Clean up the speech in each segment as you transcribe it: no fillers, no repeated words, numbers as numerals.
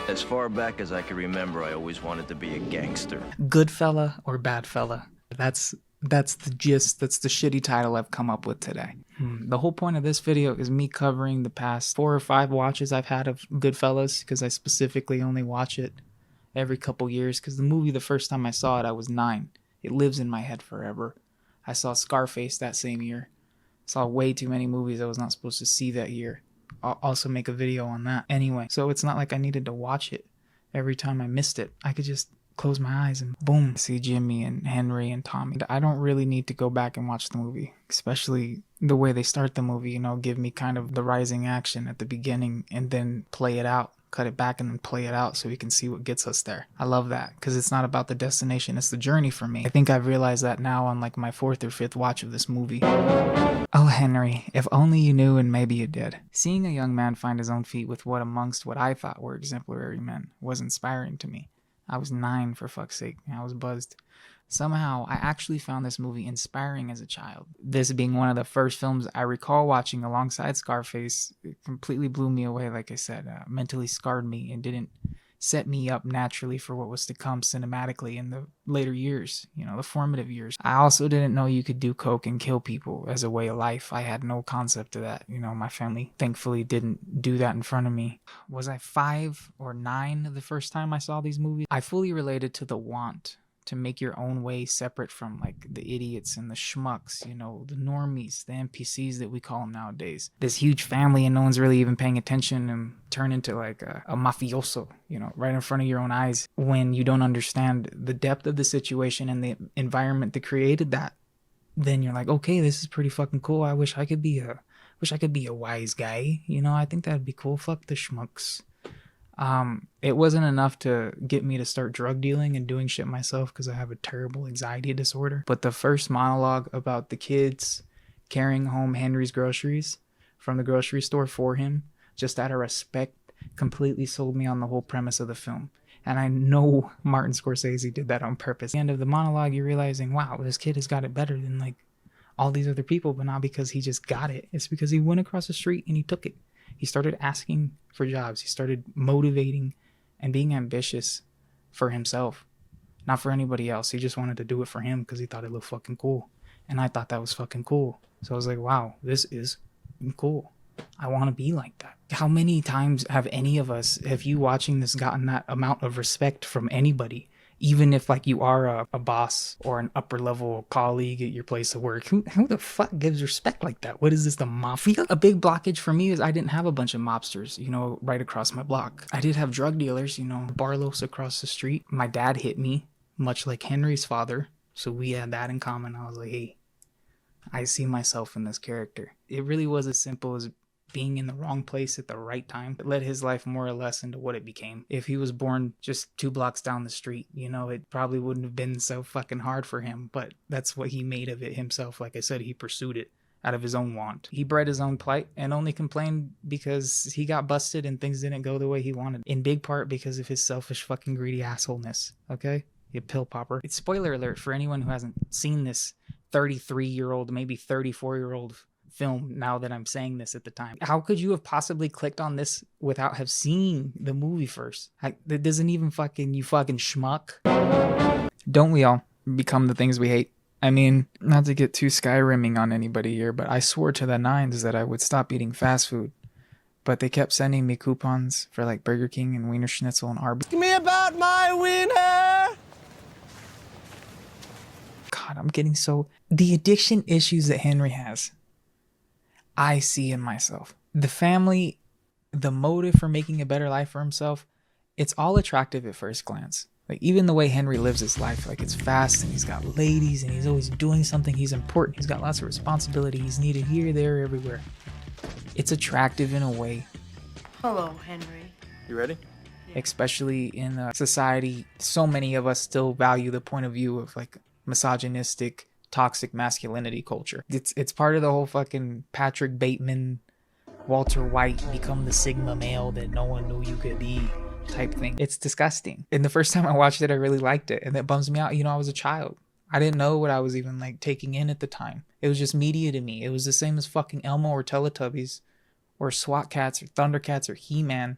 As far back as I can remember, I always wanted to be a gangster. Goodfella or Badfella. That's the gist. That's the shitty title I've come up with today. The whole point of this video is me covering the past 4 or 5 watches I've had of Goodfellas, because I specifically only watch it every couple years, because the movie, the first time I saw it, I was 9. It lives in my head forever. I saw Scarface that same year. Saw way too many movies I was not supposed to see that year. I'll also make a video on that. Anyway, so it's not like I needed to watch it every time I missed it. I could just close my eyes and boom, see Jimmy and Henry and Tommy. I don't really need to go back and watch the movie, especially the way they start the movie, you know, give me kind of the rising action at the beginning and then play it out. Cut it back and then play it out so we can see what gets us there. I love that because it's not about the destination, it's the journey for me. I think I've realized that now on like my 4th or 5th watch of this movie. Oh, Henry, if only you knew and maybe you did. Seeing a young man find his own feet with amongst what I thought were exemplary men was inspiring to me. I was 9, for fuck's sake. I was buzzed. Somehow, I actually found this movie inspiring as a child. This being one of the first films I recall watching alongside Scarface, it completely blew me away, like I said. Mentally scarred me and didn't set me up naturally for what was to come cinematically in the later years, you know, the formative years. I also didn't know you could do coke and kill people as a way of life. I had no concept of that. You know, my family thankfully didn't do that in front of me. Was I 5 or 9 the first time I saw these movies? I fully related to the want to make your own way separate from like the idiots and the schmucks, you know, the normies, the NPCs that we call them nowadays. This huge family and no one's really even paying attention and turn into like a mafioso, you know, right in front of your own eyes when you don't understand the depth of the situation and the environment that created that. Then you're like, okay, this is pretty fucking cool. I wish I could be a wise guy. You know, I think that'd be cool. Fuck the schmucks. It wasn't enough to get me to start drug dealing and doing shit myself because I have a terrible anxiety disorder. But the first monologue about the kids carrying home Henry's groceries from the grocery store for him, just out of respect, completely sold me on the whole premise of the film. And I know Martin Scorsese did that on purpose. At the end of the monologue, you're realizing, wow, this kid has got it better than like all these other people, but not because he just got it. It's because he went across the street and he took it. He started asking for jobs. He started motivating and being ambitious for himself, not for anybody else. He just wanted to do it for him because he thought it looked fucking cool. And I thought that was fucking cool. So I was like, wow, this is cool. I want to be like that. How many times have any of us, have you watching this, gotten that amount of respect from anybody? Even if like you are a boss or an upper level colleague at your place of work, who the fuck gives respect like that? What is this, the mafia? A big blockage for me is I didn't have a bunch of mobsters, you know, right across my block. I did have drug dealers, you know, Barlow's across the street. My dad hit me, much like Henry's father. So we had that in common. I was like, hey, I see myself in this character. It really was as simple as being in the wrong place at the right time. It led his life more or less into what it became. If he was born just 2 blocks down the street, you know, it probably wouldn't have been so fucking hard for him, but that's what he made of it himself. Like I said, he pursued it out of his own want. He bred his own plight and only complained because he got busted and things didn't go the way he wanted. In big part because of his selfish fucking greedy assholeness, okay? You pill popper. It's spoiler alert for anyone who hasn't seen this 33-year-old, maybe 34-year-old film now that I'm saying this at the time. How could you have possibly clicked on this without have seen the movie first? That doesn't even fucking, you fucking schmuck. Don't we all become the things we hate? I mean, not to get too Skyrimming on anybody here, but I swore to the nines that I would stop eating fast food. But they kept sending me coupons for like Burger King and Wiener Schnitzel and Arby's. Ask me about my wiener! God, I'm getting so... The addiction issues that Henry has, I see in myself. The family, the motive for making a better life for himself, it's all attractive at first glance. Like even the way Henry lives his life, like it's fast and he's got ladies and he's always doing something. He's important. He's got lots of responsibility. He's needed here, there, everywhere. It's attractive in a way. Hello, Henry. You ready? Especially in a society, so many of us still value the point of view of like misogynistic, toxic masculinity culture. It's part of the whole fucking Patrick Bateman, Walter White, become the Sigma male that no one knew you could be type thing. It's disgusting. And the first time I watched it, I really liked it. And that bums me out. You know, I was a child. I didn't know what I was even like taking in at the time. It was just media to me. It was the same as fucking Elmo or Teletubbies or SWAT Cats or Thundercats or He-Man.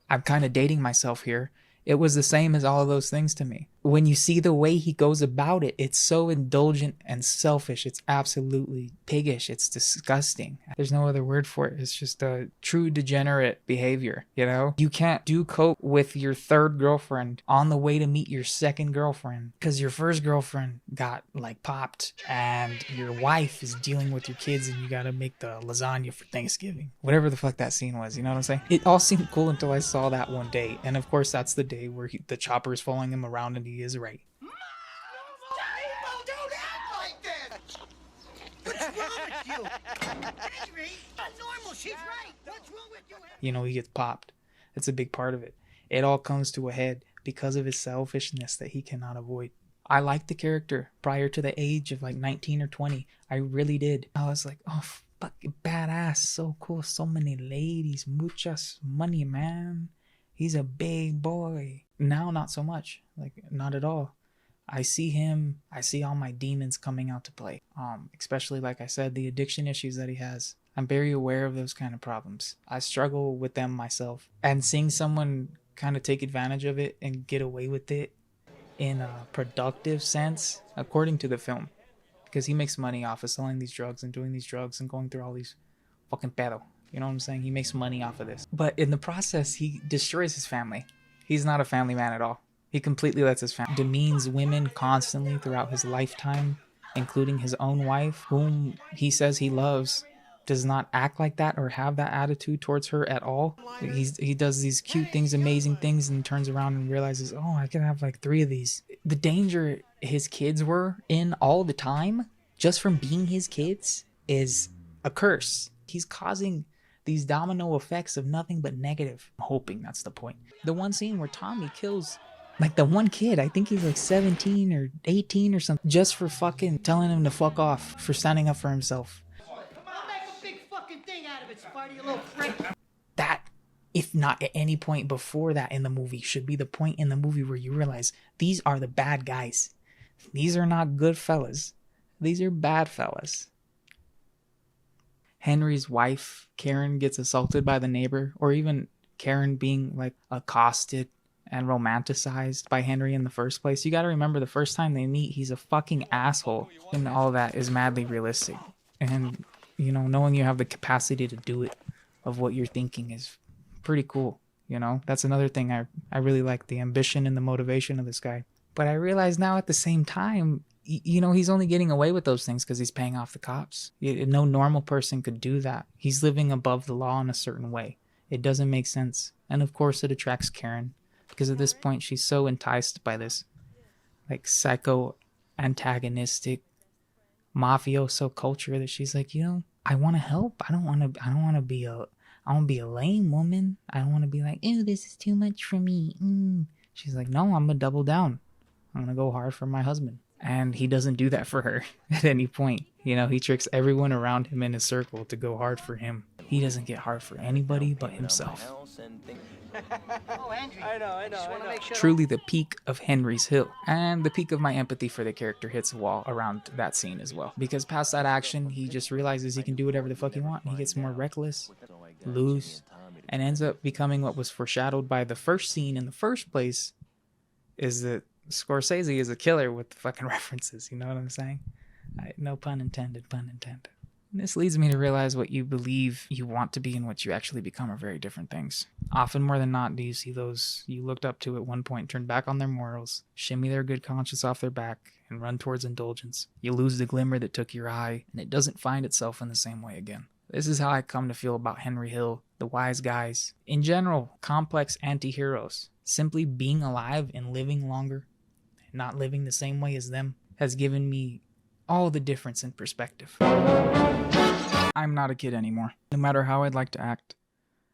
I'm kind of dating myself here. It was the same as all of those things to me. When you see the way he goes about it, it's so indulgent and selfish. It's absolutely piggish. It's disgusting. There's no other word for it. It's just a true degenerate behavior, you know? You can't do coke with your third girlfriend on the way to meet your second girlfriend because your first girlfriend got like popped and your wife is dealing with your kids and you gotta make the lasagna for Thanksgiving. Whatever the fuck that scene was, you know what I'm saying? It all seemed cool until I saw that one day. And of course, that's the day where the chopper is following him around and he is right. Don't act like this! What's wrong with you? Henry, that's normal, she's right. What's wrong with you? You know, he gets popped. That's a big part of it. It all comes to a head because of his selfishness that he cannot avoid. I liked the character prior to the age of like 19 or 20. I really did. I was like, oh, fucking badass. So cool. So many ladies. Muchas money, man. He's a big boy. Now, not so much. Like, not at all. I see him. I see all my demons coming out to play. Especially, like I said, the addiction issues that he has. I'm very aware of those kind of problems. I struggle with them myself. And seeing someone kind of take advantage of it and get away with it in a productive sense, according to the film. Because he makes money off of selling these drugs and doing these drugs and going through all these fucking pedo. You know what I'm saying? He makes money off of this. But in the process, he destroys his family. He's not a family man at all. He completely lets his family demeans women constantly throughout his lifetime, including his own wife, whom he says he loves, does not act like that or have that attitude towards her at all. He does these cute things, amazing things, and turns around and realizes, oh, I can have like 3 of these. The danger his kids were in all the time, just from being his kids, is a curse. He's causing these domino effects of nothing but negative. I'm hoping that's the point. The one scene where Tommy kills like the one kid, I think he's like 17 or 18 or something, just for fucking telling him to fuck off, for standing up for himself. I'll make a big fucking thing out of it, Spidey, you little freak. That, if not at any point before that in the movie, should be the point in the movie where you realize these are the bad guys. These are not good fellas. These are bad fellas. Henry's wife, Karen, gets assaulted by the neighbor, or even Karen being like accosted and romanticized by Henry in the first place. You got to remember, the first time they meet, he's a fucking asshole, and all that is madly realistic. And, you know, knowing you have the capacity to do it, of what you're thinking, is pretty cool. You know, that's another thing I really like, the ambition and the motivation of this guy. But I realize now at the same time, you know, he's only getting away with those things because he's paying off the cops. No normal person could do that. He's living above the law in a certain way. It doesn't make sense. And of course it attracts Karen, because at this point she's so enticed by this like psycho antagonistic mafioso culture that she's like, you know, I want to help. I don't want to be a lame woman. I don't want to be like, ew, this is too much for me. She's like, no, I'm gonna double down. I'm gonna go hard for my husband. And he doesn't do that for her at any point. You know, he tricks everyone around him in his circle to go hard for him. He doesn't get hard for anybody but himself. Oh, Henry. I know. Truly the peak of Henry's Hill. And the peak of my empathy for the character hits a wall around that scene as well. Because past that action, he just realizes he can do whatever the fuck he wants. He gets more reckless, loose, and ends up becoming what was foreshadowed by the first scene in the first place, is that Scorsese is a killer with the fucking references. You know what I'm saying? No pun intended, pun intended. And this leads me to realize what you believe you want to be and what you actually become are very different things. Often more than not, do you see those you looked up to at one point turn back on their morals, shimmy their good conscience off their back, and run towards indulgence. You lose the glimmer that took your eye, and it doesn't find itself in the same way again. This is how I come to feel about Henry Hill, the wise guys. In general, complex anti-heroes. Simply being alive and living longer, and not living the same way as them, has given me all the difference in perspective. I'm not a kid anymore. No matter how I'd like to act,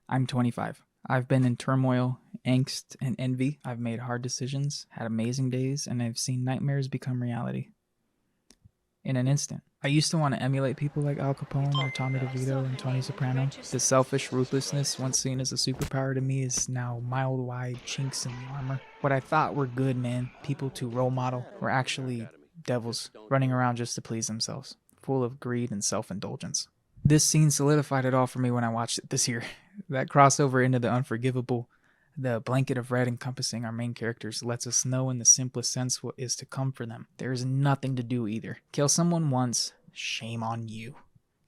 I'm 25. I've been in turmoil, angst, and envy. I've made hard decisions, had amazing days, and I've seen nightmares become reality. In an instant. I used to want to emulate people like Al Capone or Tommy DeVito and Tony Soprano. The selfish ruthlessness once seen as a superpower to me is now mile-wide chinks in the armor. What I thought were good men, people to role model, were actually devils running around just to please themselves, full of greed and self-indulgence. This scene solidified it all for me when I watched it this year. That crossover into the unforgivable, the blanket of red encompassing our main characters, lets us know in the simplest sense what is to come for them. There is nothing to do either. Kill someone once, shame on you.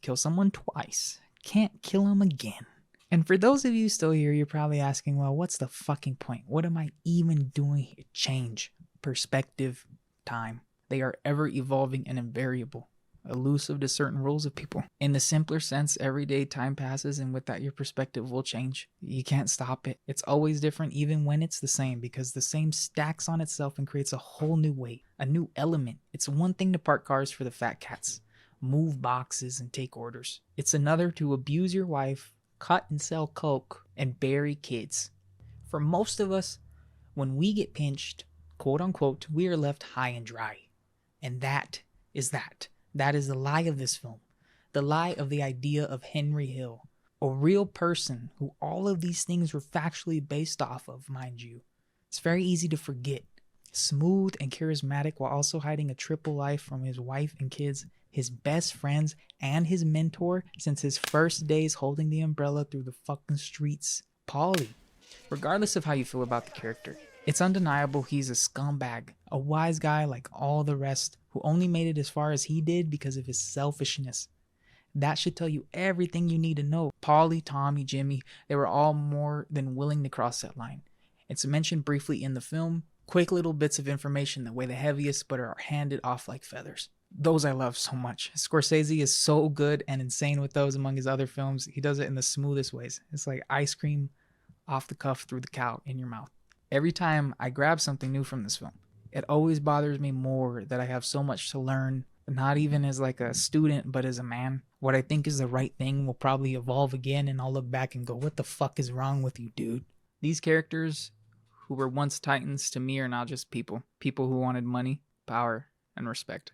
Kill someone twice, can't kill them again. And for those of you still here, you're probably asking, well, what's the fucking point? What am I even doing here? Change, perspective, time. They are ever evolving and invariable, elusive to certain rules of people. In the simpler sense, every day time passes, and with that, your perspective will change. You can't stop it. It's always different, even when it's the same, because the same stacks on itself and creates a whole new weight, a new element. It's one thing to park cars for the fat cats, move boxes, and take orders. It's another to abuse your wife, cut and sell coke, and bury kids. For most of us, when we get pinched, quote unquote, we are left high and dry. And that is that. That is the lie of this film. The lie of the idea of Henry Hill. A real person who all of these things were factually based off of, mind you. It's very easy to forget. Smooth and charismatic while also hiding a triple life from his wife and kids, his best friends, and his mentor since his first days holding the umbrella through the fucking streets, Paulie. Regardless of how you feel about the character, it's undeniable he's a scumbag, a wise guy like all the rest, who only made it as far as he did because of his selfishness. That should tell you everything you need to know. Paulie, Tommy, Jimmy, they were all more than willing to cross that line. It's mentioned briefly in the film, quick little bits of information that weigh the heaviest but are handed off like feathers. Those I love so much. Scorsese is so good and insane with those among his other films. He does it in the smoothest ways. It's like ice cream off the cuff through the cow in your mouth. Every time I grab something new from this film, it always bothers me more that I have so much to learn, not even as like a student, but as a man. What I think is the right thing will probably evolve again, and I'll look back and go, what the fuck is wrong with you, dude? These characters who were once titans to me are now just people. People who wanted money, power, and respect.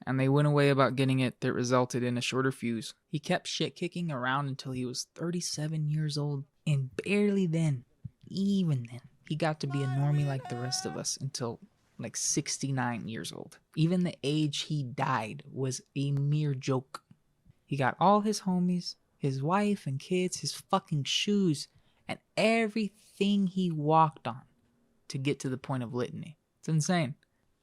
And they went away about getting it that resulted in a shorter fuse. He kept shit kicking around until he was 37 years old, and barely then, even then, he got to be a normie like the rest of us until like 69 years old. Even the age he died was a mere joke. He got all his homies, his wife and kids, his fucking shoes, and everything he walked on to get to the point of litany. It's insane.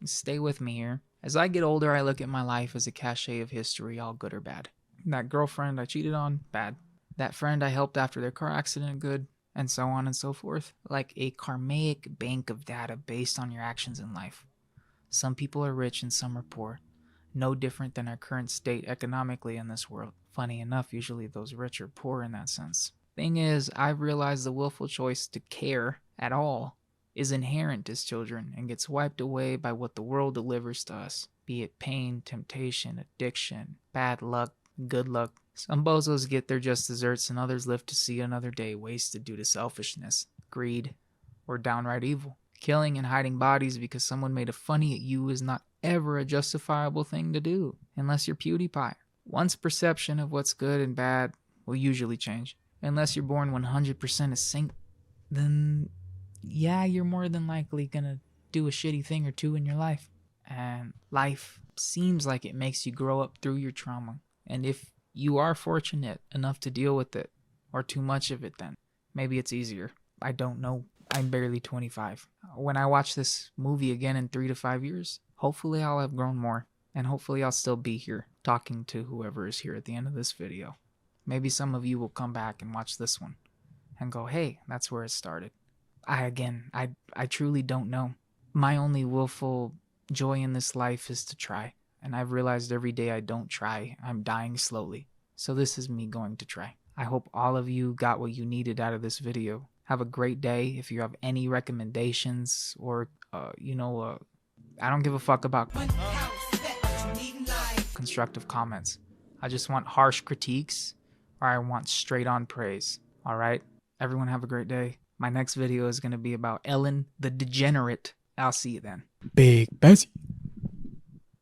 Stay with me here. As I get older, I look at my life as a cachet of history, all good or bad. That girlfriend I cheated on, bad. That friend I helped after their car accident, good. And so on and so forth. Like a karmic bank of data based on your actions in life. Some people are rich and some are poor. No different than our current state economically in this world. Funny enough, usually those rich are poor in that sense. Thing is, I've realized the willful choice to care at all is inherent as children and gets wiped away by what the world delivers to us, be it pain, temptation, addiction, bad luck, good luck. Some bozos get their just desserts and others live to see another day wasted due to selfishness, greed, or downright evil. Killing and hiding bodies because someone made a funny at you is not ever a justifiable thing to do, unless you're PewDiePie. One's perception of what's good and bad will usually change. Unless you're born 100% a saint, then yeah, you're more than likely gonna do a shitty thing or two in your life. And life seems like it makes you grow up through your trauma. And if you are fortunate enough to deal with it, or too much of it, then maybe it's easier. I don't know. I'm barely 25. When I watch this movie again in 3 to 5 years, hopefully I'll have grown more. And hopefully I'll still be here talking to whoever is here at the end of this video. Maybe some of you will come back and watch this one and go, hey, that's where it started. I truly don't know. My only willful joy in this life is to try. And I've realized every day I don't try, I'm dying slowly. So this is me going to try. I hope all of you got what you needed out of this video. Have a great day. If you have any recommendations or, I don't give a fuck about constructive comments. I just want harsh critiques or I want straight on praise. All right? Everyone have a great day. My next video is going to be about Ellen the Degenerate. I'll see you then. Big Bessie.